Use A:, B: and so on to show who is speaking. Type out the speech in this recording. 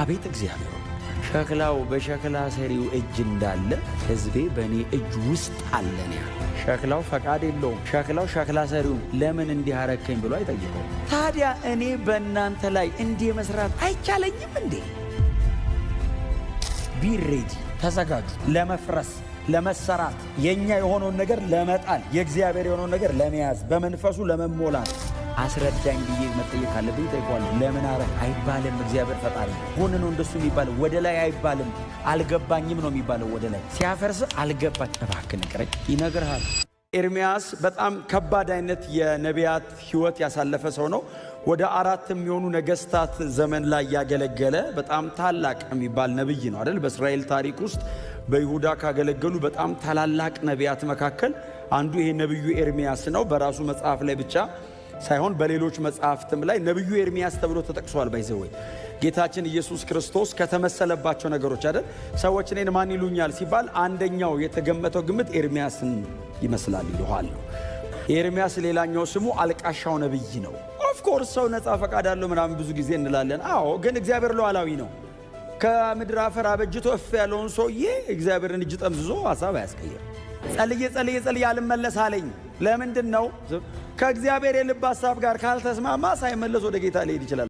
A: አቤት እግዚአብሔር ሸክላው በሸክላ ሰሪው እጅ እንዳለ ሕዝቤ በእኔ እጅ ውስጥ አለን። ያ ሸክላው ፈቃድ የለውም። ሸክላው ሸክላ ሰሪው ለምን እንዲህ አረከኝ ብሎ አይጠይቀው። ታዲያ እኔ በእናንተ ላይ እንዲህ መስራት አይቻለኝም እንዴ? ቢሬዲ ተዘጋጁ ለመፍረስ ለመሰራት የኛ የሆነውን ነገር ለመጣል የእግዚአብሔር የሆነውን ነገር ለመያዝ በመንፈሱ ለመሞላት አስረዳኝ ብዬ መጠየቅ አለብኝ። ጠይቋል። ለምን አረ አይባልም። እግዚአብሔር ፈጣሪ ሆነ ነው እንደሱ የሚባለው። ወደ ላይ አይባልም። አልገባኝም ነው የሚባለው። ወደ ላይ ሲያፈርስ አልገባኝ እባክህ ንገረኝ ይነግርሃል። ኤርምያስ በጣም ከባድ አይነት የነቢያት ሕይወት ያሳለፈ ሰው ነው። ወደ 4 የሚሆኑ ነገስታት ዘመን ላይ ያገለገለ በጣም ታላቅ የሚባል ነብይ ነው አይደል? በእስራኤል ታሪክ ውስጥ በይሁዳ ካገለገሉ በጣም ታላላቅ ነቢያት መካከል አንዱ ይሄ ነብዩ ኤርምያስ ነው። በራሱ መጽሐፍ ላይ ብቻ ሳይሆን በሌሎች መጽሐፍትም ላይ ነብዩ ኤርምያስ ተብሎ ተጠቅሷል። ባይዘወይ ጌታችን ኢየሱስ ክርስቶስ ከተመሰለባቸው ነገሮች አይደል? ሰዎች እኔን ማን ይሉኛል ሲባል አንደኛው የተገመተው ግምት ኤርምያስን ይመስላል ይሉሃል። ኤርምያስ ሌላኛው ስሙ አልቃሻው ነብይ ነው። ኦፍ ኮርስ ሰው ነፃ ፈቃድ አለው ምናምን ብዙ ጊዜ እንላለን። አዎ፣ ግን እግዚአብሔር ሉዓላዊ ነው። ከምድር አፈር አበጅቶ እፍ ያለውን ሰውዬ እግዚአብሔርን እጅ ጠምዝዞ ሐሳብ አያስቀይር። ጸልዬ አልመለስ አለኝ። ለምንድን ነው? ከእግዚአብሔር የልብ ሐሳብ ጋር ካልተስማማ ሳይመለስ ወደ ጌታ ሊሄድ ይችላል።